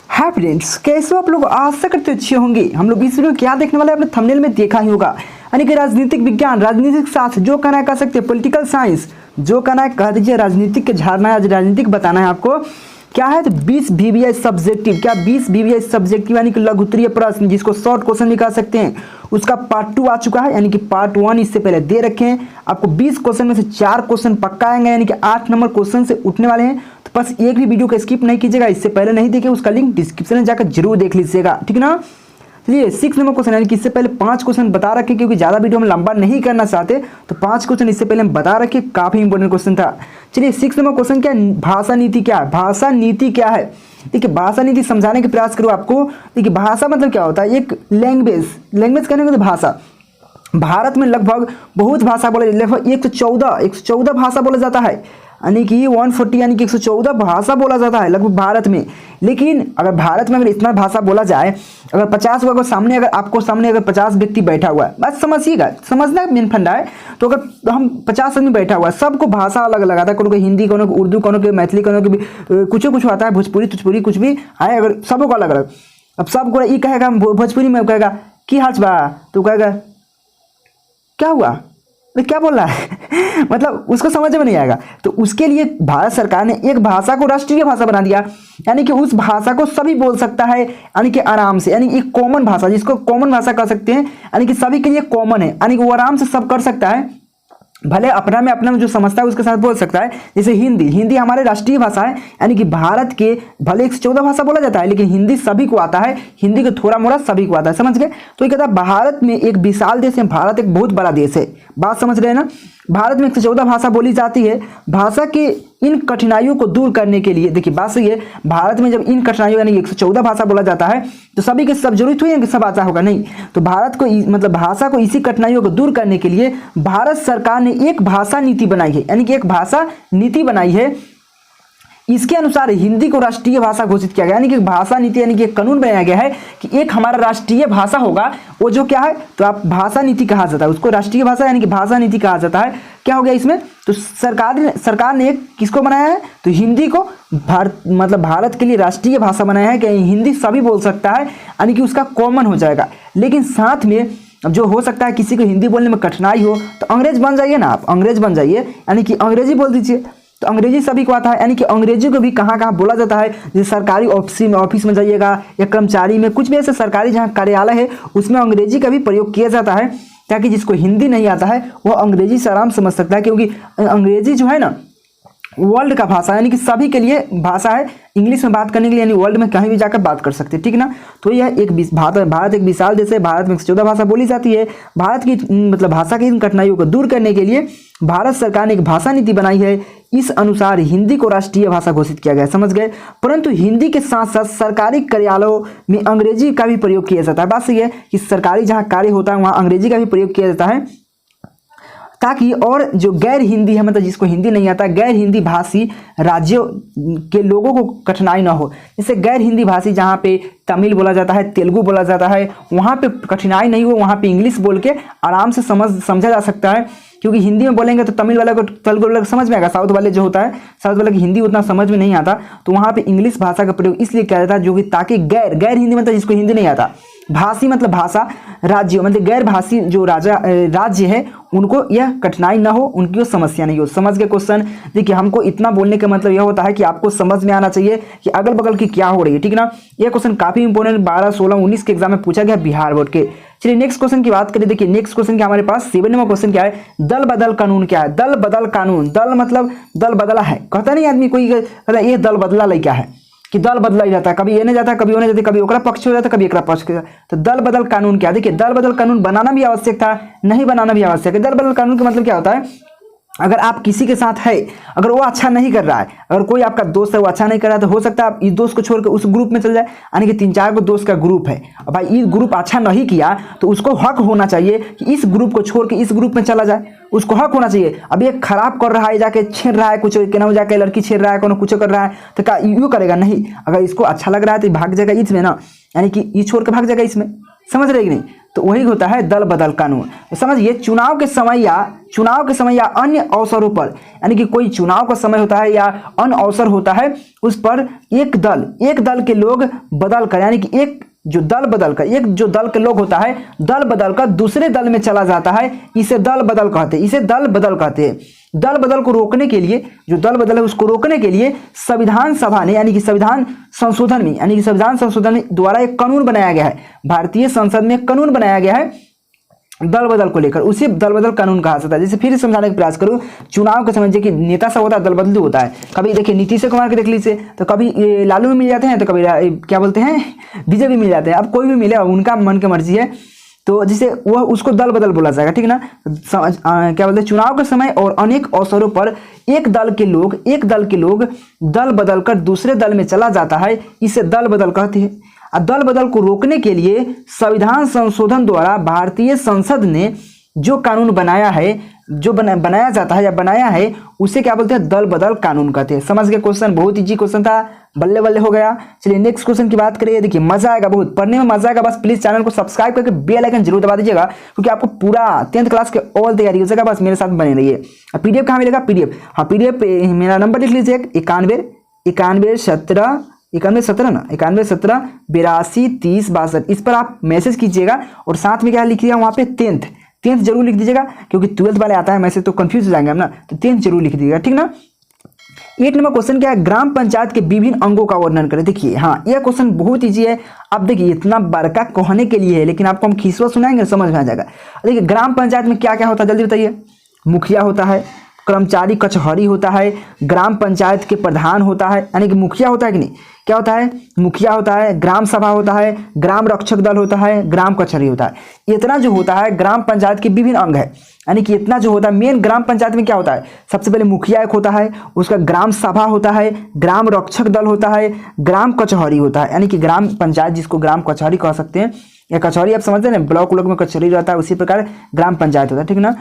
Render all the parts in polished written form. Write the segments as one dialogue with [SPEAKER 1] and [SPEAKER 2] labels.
[SPEAKER 1] Hi friends, कैसे हो आप लोग? आशा करते अच्छे होंगे। हम लोग इस वीडियो में क्या देखने वाले हैं, आपने थंबनेल में देखा ही होगा, यानी कि राजनीतिक विज्ञान, राजनीतिक शास्त्र जो कहना है कह सकते हैं, पॉलिटिकल साइंस जो कहना है कह दीजिए, राजनीतिक के झाड़ना है, आज राजनीतिक बताना है आपको क्या है। तो 20 VVI सब्जेक्टिव, क्या 20 VVI सब्जेक्टिव यानी कि लघु उत्तरीय प्रश्न जिसको शॉर्ट क्वेश्चन भी कह सकते हैं, उसका पार्ट 2 आ चुका है, यानी कि पार्ट 1 इससे पहले दे रखे हैं। आपको 20 क्वेश्चन में से 4 क्वेश्चन पक्का आएंगे, यानी कि 8 नंबर क्वेश्चन से उठने वाले हैं। तो बस एक भी वीडियो को स्किप नहीं कीजिएगा, इससे पहले नहीं देखे उसका लिंक डिस्क्रिप्शन में जाकर जरूर देख लीजिएगा, ठीक ना। चलिए 6 नंबर क्वेश्चन, यानी कि इससे पहले 5 क्वेश्चन बता रखे, क्योंकि ज़्यादा वीडियो हम लंबा नहीं करना चाहते, तो 5 क्वेश्चन इससे पहले हम बता रखे, काफ़ी इंपॉर्टेंट क्वेश्चन था। चलिए 6 नंबर क्वेश्चन क्या है, भाषा नीति क्या है? भाषा नीति क्या है? देखिए भाषा नीति समझाने के प्रयास करूँ आपको। देखिए भाषा मतलब क्या होता है, एक लैंग्वेज कहने को भाषा। भारत में लगभग बहुत भाषा बोले, लगभग 114 भाषा बोला जाता है, यानी कि 140 यानी कि 114 भाषा बोला जाता है लगभग भारत में। लेकिन अगर भारत में अगर इतना भाषा बोला जाए, अगर 50 को सामने, अगर आपको सामने अगर 50 व्यक्ति बैठा हुआ है, बस समझिएगा, समझना मेन फंडा है। तो अगर हम 50 आदमी बैठा हुआ है, सबको भाषा अलग अलग आता है, कोनो को हिंदी, कोनो को उर्दू, कोनो को मैथिली, कोनो को कुछ आता है, भोजपुरी कुछ भी है, अगर सबको अलग अलग। अब सबको ये कहेगा, भोजपुरी में कहेगा की हाल बा, तो कहेगा क्या हुआ, तो क्या बोल रहा है मतलब उसको समझ में नहीं आएगा। तो उसके लिए भारत सरकार ने एक भाषा को राष्ट्रीय भाषा बना दिया, यानी कि उस भाषा को सभी बोल सकता है, यानी कि आराम से, यानी एक कॉमन भाषा, जिसको कॉमन भाषा कह सकते हैं, यानी कि सभी के लिए कॉमन है, यानी कि वो आराम से सब कर सकता है, भले अपना में जो समझता है उसके साथ बोल सकता है। जैसे हिंदी हमारे राष्ट्रीय भाषा है, यानी कि भारत के भले 114 भाषा बोला जाता है, लेकिन हिंदी सभी को आता है, हिंदी को थोड़ा मोड़ा सभी को आता है, समझ गए। तो ये कहता है भारत में एक विशाल देश है, भारत एक बहुत बड़ा देश है, बात समझ रहे हैं ना। भारत में 114 भाषा बोली जाती है। भाषा के इन कठिनाइयों को दूर करने के लिए, देखिए बात सही है, भारत में जब इन कठिनाइयों यानी 114 भाषा बोला जाता है, तो सभी के सब जरूरत हुई है कि सब आता होगा, नहीं। तो भारत को मतलब भाषा को इसी कठिनाइयों को दूर करने के लिए भारत सरकार ने एक भाषा नीति बनाई है, यानी कि एक भाषा नीति बनाई है। इसके अनुसार हिंदी को राष्ट्रीय भाषा घोषित किया गया, यानी कि भाषा नीति, यानी कि एक कानून बनाया गया है कि एक हमारा राष्ट्रीय भाषा होगा, वो जो क्या है, तो आप भाषा नीति कहा जाता है उसको, राष्ट्रीय भाषा यानी कि भाषा नीति कहा जाता है। क्या हो गया इसमें, तो सरकार ने एक किसको बनाया है, तो हिंदी को भारत के लिए राष्ट्रीय भाषा बनाया है कि हिंदी सभी बोल सकता है, यानी कि उसका कॉमन हो जाएगा। लेकिन साथ में अब जो हो सकता है किसी को हिंदी बोलने में कठिनाई हो, तो अंग्रेज बन जाइए ना, आप अंग्रेज बन जाइए, यानी कि अंग्रेजी बोल दीजिए, तो अंग्रेजी सभी को आता है, यानी कि अंग्रेजी को भी कहाँ कहाँ बोला जाता है, जैसे सरकारी ऑफिस में जाइएगा, या कर्मचारी में, कुछ भी ऐसे सरकारी जहाँ कार्यालय है उसमें अंग्रेजी का भी प्रयोग किया जाता है, ताकि जिसको हिंदी नहीं आता है वो अंग्रेजी से आराम समझ सकता है, क्योंकि अंग्रेजी जो है ना वर्ल्ड का भाषा, यानी कि सभी के लिए भाषा है, इंग्लिश में बात करने के लिए, यानी वर्ल्ड में कहीं भी जाकर बात कर सकते हैं, ठीक ना। तो यह एक भारत एक विशाल देश है, भारत में 114 भाषा बोली जाती है। भारत की मतलब भाषा की इन कठिनाइयों को दूर करने के लिए भारत सरकार ने एक भाषा नीति बनाई है। इस अनुसार हिंदी को राष्ट्रीय भाषा घोषित किया गया, समझ गए। परंतु हिंदी के साथ साथ सरकारी कार्यालयों में अंग्रेजी का भी प्रयोग किया जाता है। बात सही है कि सरकारी जहाँ कार्य होता है वहाँ अंग्रेजी का भी प्रयोग किया जाता है, ताकि और जो गैर हिंदी है, मतलब जिसको हिंदी नहीं आता, गैर हिंदी भाषी राज्यों के लोगों को कठिनाई ना हो। जैसे गैर हिंदी भाषी जहाँ पे तमिल बोला जाता है, तेलुगु बोला जाता है, वहाँ पे कठिनाई नहीं हो, वहाँ पे इंग्लिश बोल के आराम से समझा जा सकता है, क्योंकि हिंदी में बोलेंगे तो तमिल वाला को तेलुगु वाला को समझ में आएगा, साउथ वाले जो होता है, साउथ वाले की हिंदी उतना समझ में नहीं आता, तो वहाँ पे इंग्लिश भाषा का प्रयोग इसलिए किया जाता है, जो कि ताकि गैर हिंदी मतलब जिसको हिंदी नहीं आता, भाषी मतलब भाषा, राज्य मतलब गैर भाषी जो राज्य है, उनको यह कठिनाई ना हो, उनकी वो समस्या नहीं हो। समझ के क्वेश्चन। देखिए हमको इतना बोलने का मतलब यह होता है कि आपको समझ में आना चाहिए कि अगल बगल की क्या हो रही है, ठीक ना। यह क्वेश्चन काफी इंपोर्टेंट 12, 16, 19 के एग्जाम में पूछा गया बिहार बोर्ड के। चलिए नेक्स्ट क्वेश्चन की बात करें। देखिए नेक्स्ट क्वेश्चन क्या हमारे पास 7 नंबर क्वेश्चन क्या है, दल बदल कानून क्या है? दल बदल कानून, दल मतलब दल बदला है, कहता नहीं आदमी कोई ये दल बदला लाई क्या है, कि दल बदला ही जाता है, कभी ये नहीं जाता, कभी वो नहीं जाता, कभी ओकरा पक्ष हो जाता, कभी एकरा पक्ष हो जाता। तो दल बदल कानून क्या? देखिए दल बदल कानून बनाना भी आवश्यक था, नहीं बनाना भी आवश्यक है। दल बदल कानून का मतलब क्या होता है, अगर आप किसी के साथ है, अगर वो अच्छा नहीं कर रहा है, अगर कोई आपका दोस्त है वो अच्छा नहीं कर रहा है, तो हो सकता है आप इस दोस्त को छोड़कर उस ग्रुप में चल जाए, यानी कि 3-4 को दोस्त का ग्रुप है, और भाई ये ग्रुप अच्छा नहीं किया, तो उसको हक होना चाहिए कि इस ग्रुप को छोड़ के इस ग्रुप में चला जाए, उसको हक होना चाहिए। अब ये खराब कर रहा है, जाके छेड़ रहा है, कुछ कहना जाके लड़की छेड़ रहा है, कोनो कुछ कर रहा है, तो क्या यूँ करेगा? नहीं। अगर इसको अच्छा लग रहा है तो भाग जाएगा इसमें ना, यानी कि ये छोड़ के भाग जाएगा इसमें, समझ रहे कि नहीं? तो वही होता है दल बदल कानून। तो समझिए चुनाव के समय या अन्य अवसरों पर, यानी कि कोई चुनाव का समय होता है या अन्य अवसर होता है, उस पर एक दल के लोग बदल कर, यानी कि एक जो दल के लोग होता है, दल बदल कर दूसरे दल में चला जाता है, इसे दल बदल कहते हैं। दल बदल को रोकने के लिए, जो दल बदल है उसको रोकने के लिए संविधान सभा ने, यानी कि संविधान संशोधन में द्वारा एक कानून बनाया गया है। भारतीय संसद में एक कानून बनाया गया है दल बदल को लेकर, उसी दल बदल कानून कहा जाता है। जैसे फिर समझाने का प्रयास करूं, चुनाव के समय कि नेता सब होता है, दल बदल होता है। कभी देखिए नीतीश कुमार के देख लीजिए, तो कभी लालू में मिल जाते हैं, तो कभी क्या बोलते हैं बीजेपी मिल जाते हैं। अब कोई भी मिले, उनका मन की मर्जी है, तो जिसे वह उसको दल बदल बोला जाएगा, ठीक ना। क्या बोलते हैं, चुनाव के समय और अनेक अवसरों पर एक दल के लोग दल बदल कर दूसरे दल में चला जाता है, इसे दल बदल कहते हैं। दल बदल को रोकने के लिए संविधान संशोधन द्वारा भारतीय संसद ने जो कानून बनाया है, बनाया है, उसे क्या बोलते हैं, दल बदल कानून कहते हैं। समझ गए क्वेश्चन? बहुत इजी क्वेश्चन था, बल्ले बल्ले हो गया। चलिए नेक्स्ट क्वेश्चन की बात करिए। देखिए मजा आएगा, बहुत पढ़ने में मजा आएगा। बस प्लीज चैनल को सब्सक्राइब करके बेल आइकन जरूर दबा दीजिएगा, क्योंकि आपको पूरा 10th क्लास के ऑल तैयारी हो जाएगा। बस मेरे साथ बने रहिए। पीडीएफ कहाँ मिलेगा? पीडीएफ मेरा नंबर लिख लीजिए, 91 17 82 30 62। इस पर आप मैसेज कीजिएगा और साथ में क्या लिखिएगा वहाँ पे 10th जरूर लिख दीजिएगा, क्योंकि 12th वाले आता है मैसेज तो कंफ्यूज हो जाएंगे हम ना, तो 10th जरूर लिख दीजिएगा, ठीक ना। 8 नंबर क्वेश्चन क्या है? ग्राम पंचायत के विभिन्न अंगों का वर्णन करें। देखिए हाँ, यह क्वेश्चन बहुत इजी है। अब देखिए इतना बड़का कहने के लिए है, लेकिन आपको हम खींचवा सुनाएंगे, समझ में आ जाएगा। देखिए ग्राम पंचायत में क्या क्या होता है, जल्दी बताइए। मुखिया होता है, कर्मचारी कचहरी होता है, ग्राम पंचायत के प्रधान होता है, यानी कि मुखिया होता है कि नहीं, क्या होता है, मुखिया होता है, ग्राम सभा होता है, ग्राम रक्षक दल होता है, ग्राम कचहरी होता है। इतना जो होता है ग्राम पंचायत के विभिन्न अंग है, यानी कि इतना जो होता है मेन ग्राम पंचायत में क्या होता है, सबसे पहले मुखिया एक होता है, उसका ग्राम सभा होता है, ग्राम रक्षक दल होता है, ग्राम कचहरी होता है, यानी कि ग्राम पंचायत जिसको ग्राम कचहरी कह सकते हैं, या कचहरी आप समझते हैं ना, ब्लॉक में कचहरी रहता है, उसी प्रकार ग्राम पंचायत होता है, ठीक ना।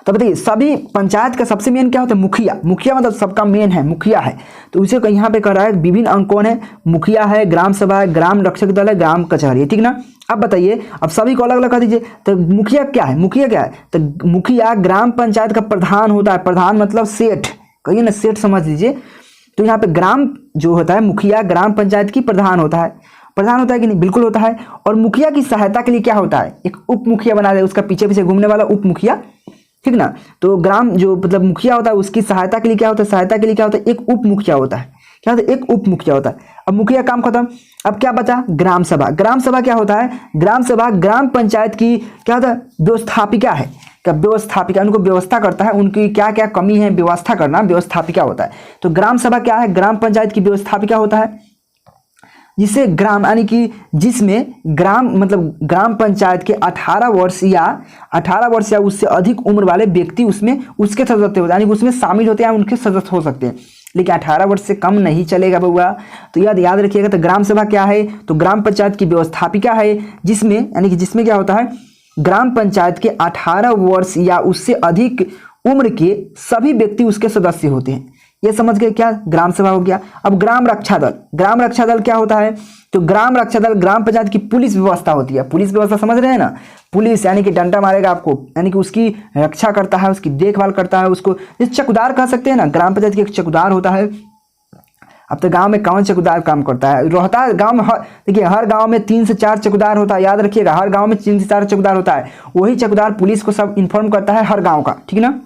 [SPEAKER 1] तो बताइए सभी पंचायत का सबसे मेन क्या होता है, मुखिया मतलब सबका मेन है, मुखिया है। तो उसे यहाँ पे कह रहा है विभिन्न अंग कौन है, मुखिया है, ग्राम सभा है, ग्राम रक्षक दल है, ग्राम कचहरी है, ठीक ना। अब बताइए, अब सभी को अलग अलग कर दीजिए। तो मुखिया क्या है, तो मुखिया ग्राम पंचायत का प्रधान होता है। प्रधान मतलब सेठ, कहिए ना, सेठ समझ लीजिए। तो यहाँ पे ग्राम जो होता है, मुखिया ग्राम पंचायत की प्रधान होता है कि नहीं, बिल्कुल होता है। और मुखिया की सहायता के लिए क्या होता है, एक उप मुखिया बना दे, उसका पीछे पीछे घूमने वाला उप मुखिया, ठीक ना। तो ग्राम जो मतलब मुखिया होता है, उसकी सहायता के लिए क्या होता है, एक उप मुखिया होता है। क्या होता है, एक उप मुखिया होता है। अब मुखिया काम खत्म, अब क्या बचा, ग्राम सभा। ग्राम सभा क्या होता है, ग्राम सभा ग्राम पंचायत की क्या होता है, व्यवस्थापिका है। व्यवस्थापिका उनको व्यवस्था करता है, उनकी क्या क्या कमी है व्यवस्था करना, व्यवस्थापिका होता है। तो ग्राम सभा क्या है, ग्राम पंचायत की व्यवस्थापिका होता है, जिसे ग्राम यानी कि जिसमें ग्राम मतलब ग्राम पंचायत के 18 वर्ष या उससे अधिक उम्र वाले व्यक्ति उसमें उसके सदस्य होते हैं, यानी कि उसमें शामिल होते हैं, उनके सदस्य हो सकते हैं, लेकिन 18 वर्ष से कम नहीं चलेगा बउआ। तो याद रखिएगा। तो ग्राम सभा क्या है, तो ग्राम पंचायत की व्यवस्थापिका है, जिसमें यानी कि जिसमें क्या होता है, ग्राम पंचायत के 18 वर्ष या उससे अधिक उम्र के सभी व्यक्ति उसके सदस्य होते हैं। ये समझ गए क्या, ग्राम सभा हो गया। अब ग्राम रक्षा दल क्या होता है, तो ग्राम रक्षा दल ग्राम पंचायत की पुलिस व्यवस्था होती है। पुलिस व्यवस्था समझ रहे हैं ना, पुलिस यानी कि डंडा मारेगा आपको, यानी कि उसकी रक्षा करता है, उसकी देखभाल करता है, उसको चौकीदार कह सकते हैं ना, ग्राम पंचायत की एक चौकीदार होता है। अब तो गांव में कौन चौकीदार काम करता है, रहता है गांव में, देखिए हर गांव में 3 से 4 चौकीदार होता है, याद रखिएगा, हर गांव में 3 से 4 चौकीदार होता है। वही चौकीदार पुलिस को सब इन्फॉर्म करता है हर गाँव का, ठीक ना।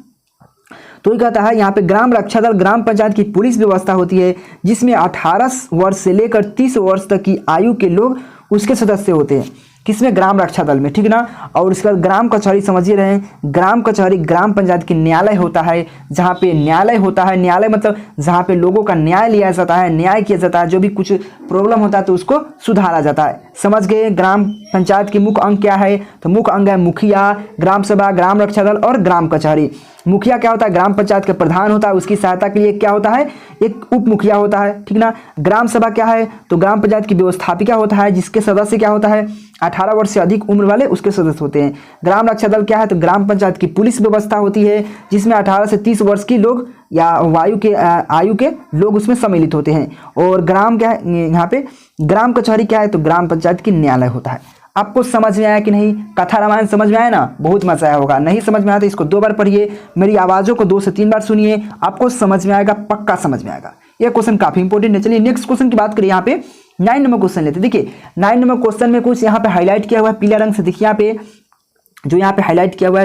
[SPEAKER 1] तो ये कहता है यहाँ पे ग्राम रक्षा दल ग्राम पंचायत की पुलिस व्यवस्था होती है, जिसमें 18 वर्ष से लेकर 30 वर्ष तक की आयु के लोग उसके सदस्य होते हैं। किसमें, ग्राम रक्षा दल में, ठीक ना। और इसका ग्राम कचहरी समझिए रहे हैं, ग्राम कचहरी ग्राम पंचायत की न्यायालय होता है, जहाँ पे न्यायालय होता है, न्यायालय मतलब जहाँ पे लोगों का न्याय लिया जाता है, न्याय किया जाता है, जो भी कुछ प्रॉब्लम होता है तो उसको सुधारा जाता है। समझ गए। ग्राम पंचायत के मुख्य अंग क्या है, तो मुख्य अंग है मुखिया, ग्राम सभा, ग्राम रक्षा दल और ग्राम कचहरी। मुखिया क्या होता है, ग्राम पंचायत का प्रधान होता है, उसकी सहायता के लिए क्या होता है, एक उप मुखिया होता है, ठीक ना। ग्राम सभा क्या है, तो ग्राम पंचायत की व्यवस्थापिका होता है, जिसके सदस्य क्या होता है, 18 वर्ष से अधिक उम्र वाले उसके सदस्य होते हैं। ग्राम रक्षा दल क्या है, तो ग्राम पंचायत की पुलिस व्यवस्था होती है, जिसमें 18 से 30 वर्ष की लोग या आयु के लोग उसमें सम्मिलित होते हैं। और ग्राम क्या है, यहाँ पे ग्राम कचहरी क्या है, तो ग्राम पंचायत की न्यायालय होता है। आपको समझ में आया कि नहीं? कथा रामायण समझ में आया ना? बहुत मजा आया होगा। नहीं समझ में आया तो इसको 2 बार पढ़िए, मेरी आवाज़ों को 2 से 3 बार सुनिए, आपको समझ में आएगा, पक्का समझ में आएगा। यह क्वेश्चन काफी इंपॉर्टेंट है। चलिए नेक्स्ट क्वेश्चन की बात करिए। यहाँ पे 9 नंबर क्वेश्चन लेते। देखिए 9 नंबर क्वेश्चन में कुछ यहाँ पे हाईलाइट किया हुआ है पीला रंग से। देखिए यहाँ पे जो यहाँ पे हाईलाइट किया हुआ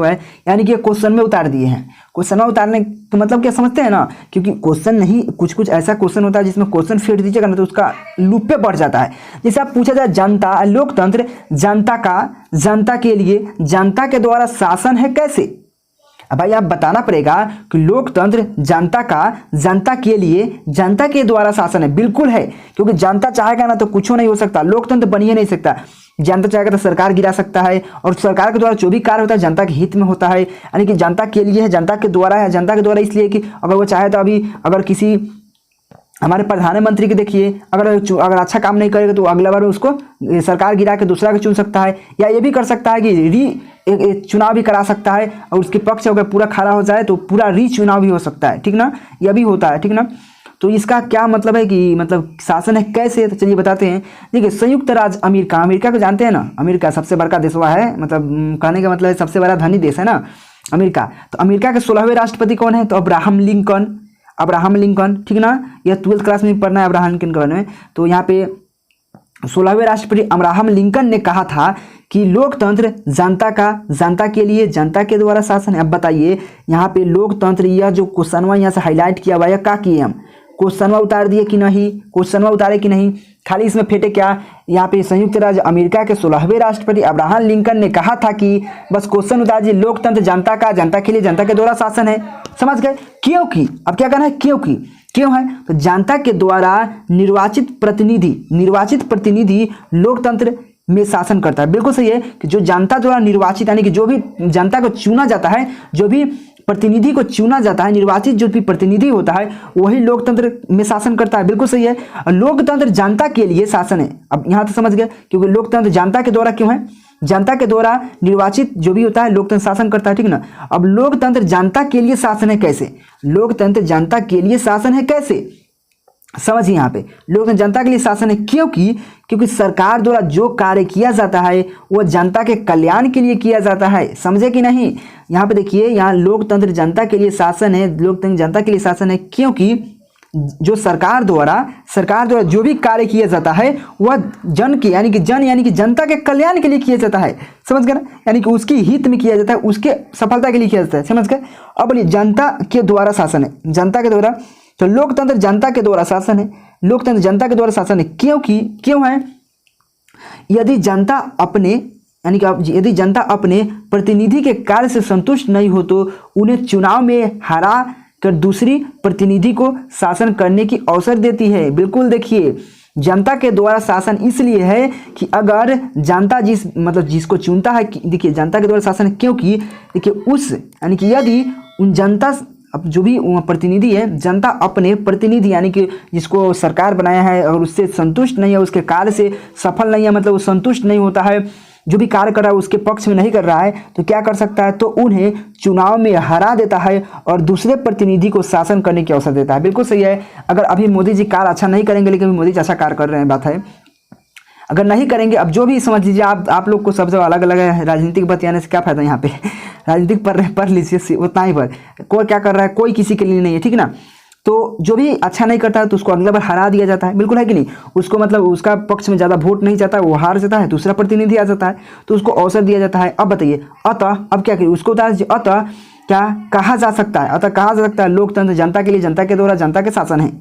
[SPEAKER 1] है, यानी कि क्वेश्चन में उतार दिए हैं। क्वेश्चन में उतारने तो मतलब क्या समझते हैं ना, क्योंकि क्वेश्चन नहीं, कुछ कुछ ऐसा क्वेश्चन होता है जिसमें क्वेश्चन फेंक दीजिएगा ना तो उसका लूप पे बढ़ जाता है। जैसे आप पूछा जाए जनता, लोकतंत्र, जनता के लिए जनता के द्वारा शासन है कैसे? अब भाई आप बताना पड़ेगा कि लोकतंत्र जनता के लिए जनता के द्वारा शासन है। बिल्कुल है, क्योंकि जनता चाहेगा ना तो कुछ नहीं हो सकता, लोकतंत्र बन ही नहीं सकता। जनता चाहेगा तो सरकार गिरा सकता है, और सरकार के द्वारा जो भी कार्य होता है जनता के हित में होता है, यानी कि जनता के लिए है, जनता के द्वारा है। जनता के द्वारा इसलिए कि अगर वो चाहे तो अभी अगर किसी हमारे प्रधानमंत्री के देखिए, अगर अच्छा काम नहीं करेगा तो अगला बार उसको सरकार गिरा के दूसरा को चुन सकता है, या ये भी कर सकता है कि चुनाव भी करा सकता है, और उसके पक्ष अगर पूरा खड़ा हो जाए तो पूरा चुनाव भी हो सकता है, ठीक ना? यह भी होता है, ठीक ना? तो इसका क्या मतलब है कि मतलब शासन है कैसे? तो चलिए बताते हैं। देखिए संयुक्त राज्य अमेरिका को जानते हैं ना? अमेरिका सबसे बड़का देश हुआ है, मतलब कहने का मतलब सबसे बड़ा धनी देश है ना अमेरिका। तो अमेरिका के 16वें राष्ट्रपति कौन है? तो अब्राहम लिंकन, ठीक ना? यह 12th क्लास में पढ़ना है अब्राहम लिंकन के बारे में। तो यहाँ पे 16वें राष्ट्रपति अब्राहम लिंकन ने कहा था कि लोकतंत्र जनता के लिए जनता के द्वारा शासन है। अब बताइए यहाँ पे लोकतंत्र, यह जो क्वेश्चनवा यहाँ से हाईलाइट किया हुआ है, क्या किए हम? क्वेश्चनवा उतार दिए कि नहीं? क्वेश्चनवा उतारे कि नहीं? खाली इसमें फेंटे क्या? यहाँ पे संयुक्त राज्य अमेरिका के 16वें राष्ट्रपति अब्राहम लिंकन ने कहा था कि बस क्वेश्चन उतार दीजिए, लोकतंत्र जनता के लिए जनता के द्वारा शासन है। समझ गए? क्योंकि अब क्या कहना है, क्यों है? तो जनता के द्वारा निर्वाचित प्रतिनिधि लोकतंत्र में शासन करता है। बिल्कुल सही है कि जो जनता द्वारा निर्वाचित, यानी कि जो भी जनता को चुना जाता है, जो भी प्रतिनिधि को चुना जाता है, निर्वाचित जो भी प्रतिनिधि होता है वही लोकतंत्र में शासन करता है। बिल्कुल सही है। लोकतंत्र जनता के लिए शासन है। अब यहाँ तो समझ गए, क्योंकि लोकतंत्र जनता के द्वारा क्यों है? जनता के द्वारा निर्वाचित जो भी होता है लोकतंत्र शासन करता है, ठीक ना? अब लोकतंत्र जनता के लिए शासन है कैसे? लोकतंत्र जनता के लिए शासन है कैसे? समझिए यहाँ पे लोकतंत्र जनता के लिए शासन है क्योंकि सरकार द्वारा जो कार्य किया जाता है वो जनता के कल्याण के लिए किया जाता है। समझे कि नहीं? यहाँ पे देखिए, यहाँ लोकतंत्र जनता के लिए शासन है, लोकतंत्र जनता के लिए शासन है क्योंकि जो सरकार द्वारा जो भी कार्य किया जाता है वह जन यानी कि जनता के कल्याण के लिए किया जाता है। समझ गए ना? यानी कि उसके हित में किया जाता है, उसके सफलता के लिए किया जाता है। समझ गए? अब बोलिए जनता के द्वारा शासन है, जनता के द्वारा। तो लोकतंत्र जनता के द्वारा शासन है, लोकतंत्र जनता के द्वारा शासन है क्यों है? यदि जनता अपने प्रतिनिधि के कार्य से संतुष्ट नहीं हो तो उन्हें चुनाव में हरा कर दूसरी प्रतिनिधि को शासन करने की अवसर देती है। बिल्कुल देखिए, जनता के द्वारा शासन इसलिए है कि अगर जनता जिसको चुनता है, देखिए जनता के द्वारा शासन क्योंकि देखिए यदि उन जनता अब जो भी प्रतिनिधि है, जनता अपने प्रतिनिधि यानी कि जिसको सरकार बनाया है और उससे संतुष्ट नहीं है, उसके कार्य से सफल नहीं है, मतलब वो संतुष्ट नहीं होता है, जो भी कार्य कर रहा है उसके पक्ष में नहीं कर रहा है, तो क्या कर सकता है? तो उन्हें चुनाव में हरा देता है और दूसरे प्रतिनिधि को शासन करने की अवसर देता है। बिल्कुल सही है। अगर अभी मोदी जी कार्य अच्छा नहीं करेंगे, लेकिन मोदी जी अच्छा कार्य कर रहे हैं, बात है अगर नहीं करेंगे, अब जो भी समझ लीजिए, आप लोग को सब जगह अलग अलग है, राजनीतिक बतियाने से क्या फायदा? यहाँ पे राजनीतिक पढ़ लीजिए उतना ही पर, कोई क्या कर रहा है कोई किसी के लिए नहीं है, ठीक ना? तो जो भी अच्छा नहीं करता है तो उसको अगला बार हरा दिया जाता है। बिल्कुल है कि नहीं? उसको मतलब उसका पक्ष में ज़्यादा वोट नहीं जाता है, वो हार जाता है, दूसरा प्रतिनिधि आ जाता है तो उसको अवसर दिया जाता है। अब बताइए, अतः अब क्या करिए? उसको उतार दीजिए। अतः क्या कहा जा सकता है? लोकतंत्र जनता के लिए जनता के द्वारा जनता के शासन है।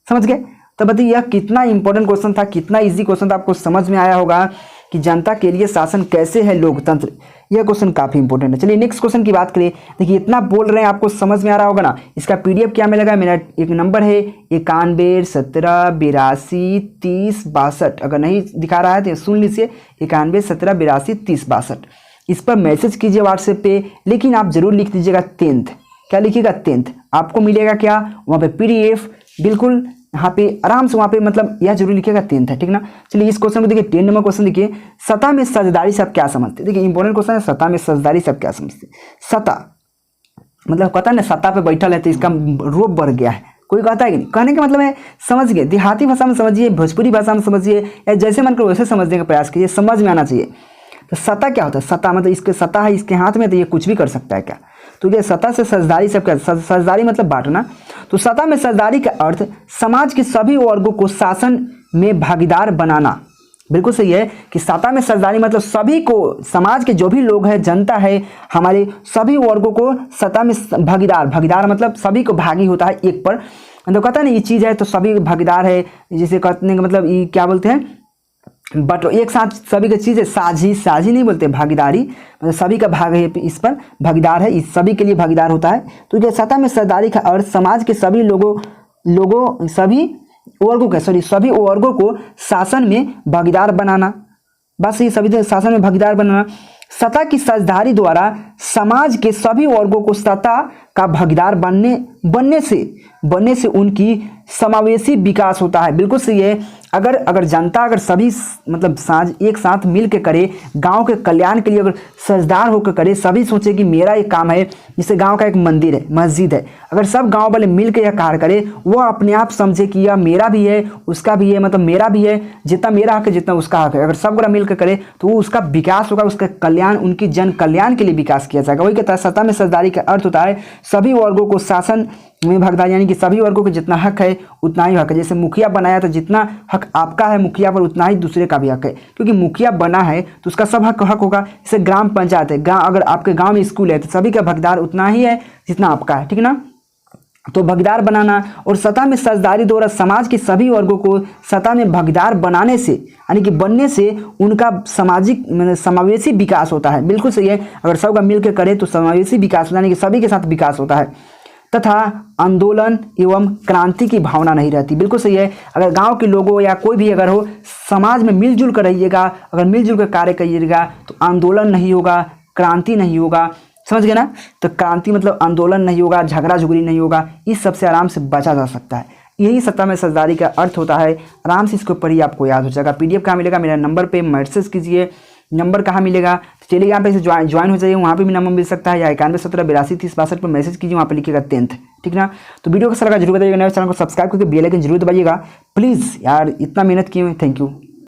[SPEAKER 1] समझ गए? तो बताइए यह कितना इंपॉर्टेंट क्वेश्चन था, कितना इजी क्वेश्चन था, आपको समझ में आया होगा कि जनता के लिए शासन कैसे है लोकतंत्र। यह क्वेश्चन काफी इंपॉर्टेंट है। चलिए नेक्स्ट क्वेश्चन की बात करें। देखिए इतना बोल रहे हैं, आपको समझ में आ रहा होगा ना? इसका पीडीएफ क्या मिलेगा? मेरा एक नंबर है 91 17 82 30 62। अगर नहीं दिखा रहा है तो सुन लीजिए, 91 17 82 30 62। इस पर मैसेज कीजिए व्हाट्सएप पे, लेकिन आप जरूर लिख दीजिएगा 10th। क्या लिखिएगा? 10th। आपको मिलेगा क्या वहाँ पे? पीडीएफ। बिल्कुल यहाँ पे आराम से वहाँ पे मतलब यह जरूर लिखिएगा 10th है, ठीक ना? चलिए इस क्वेश्चन को देखिए, 10 नंबर क्वेश्चन देखिए, सतह में साझेदारी से आप क्या समझते? देखिए इंपॉर्टेंट क्वेश्चन है, सतह में साझेदारी से आप क्या समझते? सतह मतलब पता ना, सतह पे बैठल है तो इसका रोप बढ़ गया है, कोई कहता है कि नहीं? कहने का मतलब है समझ गए, देहाती भाषा में समझिए, भोजपुरी भाषा में समझिए, या जैसे मन करो वैसे समझने का प्रयास कीजिए, समझ में आना चाहिए। तो सत्ता क्या होता है? सत्ता मतलब इसके सत्ता है इसके हाथ में, तो ये कुछ भी कर सकता है क्या? तो ये सत्ता से सजदारी सब क्या? सजदारी मतलब बांटना। तो सत्ता में सजदारी का अर्थ समाज के सभी वर्गों को शासन में भागीदार बनाना। बिल्कुल सही है कि सत्ता में सजदारी मतलब सभी को, समाज के जो भी लोग हैं, जनता है, हमारे सभी वर्गों को सत्ता में भागीदार, भागीदार मतलब सभी को भागी होता है एक पर, तो कहता है ना ये चीज़ है तो सभी भागीदार है, जिसे कहने का मतलब ये क्या बोलते हैं, बट एक साथ सभी की चीज़ है, साझी, साझी नहीं बोलते, भागीदारी मतलब सभी का भाग है इस पर, भागीदार है, इस सभी के लिए भागीदार होता है। तो ये सत्ता में सजदारी का अर्थ समाज के सभी सभी वर्गों को शासन में भागीदार बनाना। बस ये सभी शासन में भागीदार बनाना। सत्ता की साझेदारी द्वारा समाज के सभी वर्गों को सत्ता का भागीदार बनने से उनकी समावेशी विकास होता है। बिल्कुल सही है। अगर जनता अगर सभी मतलब एक साथ मिल के करे, गांव के कल्याण के लिए अगर साझेदार होकर करे, सभी सोचे कि मेरा ये काम है, जैसे गांव का एक मंदिर है, मस्जिद है, अगर सब गांव वाले मिल के यह कार्य करे, वो अपने आप समझे कि यह मेरा भी है, उसका भी है, मतलब मेरा भी है, जितना मेरा हक है जितना उसका हक है, अगर सब मिल के करे तो वो उसका विकास होगा, उसका कल्याण, उनकी जन कल्याण के लिए विकास किया जाएगा। वही कहता है सत्ता में साझेदारी का अर्थ होता है सभी वर्गों को शासन में भागीदार, यानी कि सभी वर्गों को जितना हक है उतना ही हक है। जैसे मुखिया बनाया तो जितना हक आपका है मुखिया पर, उतना ही दूसरे का भी हक है, क्योंकि मुखिया बना है तो उसका सब हक होगा। जैसे ग्राम पंचायत है, अगर आपके गांव में स्कूल है तो सभी का भागीदार उतना ही है जितना आपका है, ठीक है ना। तो भागीदार बनाना और सत्ता में साझेदारी द्वारा समाज के सभी वर्गों को सत्ता में भागीदार बनाने से, यानी कि बनने से उनका सामाजिक समावेशी विकास होता है। बिल्कुल सही है। अगर सबका मिलकर करे तो समावेशी विकास, यानी कि सभी के साथ विकास होता है, तथा आंदोलन एवं क्रांति की भावना नहीं रहती। बिल्कुल सही है। अगर गांव के लोगों या कोई भी अगर हो, समाज में मिलजुल कर रहिएगा, अगर मिलजुल कर कार्य करिएगा तो आंदोलन नहीं होगा, क्रांति नहीं होगा, समझ गए ना। तो क्रांति मतलब आंदोलन नहीं होगा, झगड़ा झुगड़ी नहीं होगा, इस सब से आराम से बचा जा सकता है। यही सत्ता में साझेदारी का अर्थ होता है। आराम से इसके ऊपर ही आपको याद हो जाएगा। पीडीएफ कहाँ मिलेगा? मेरा नंबर पे मैसेज कीजिए। नंबर कहाँ मिलेगा? तो टेलीग्राम पे से ज्वाइन हो जाइए, वहाँ पे भी नंबर मिल सकता है, या 9117823062 पर मैसेज कीजिए, वहाँ पे लिखिएगा 10th, ठीक ना। तो वीडियो कैसा लगा जरूर बताइएगा। नए चैनल को सब्सक्राइब करके बेल आइकन जरूर दबाइएगा प्लीज़ यार, इतना मेहनत किए हुए, थैंक यू।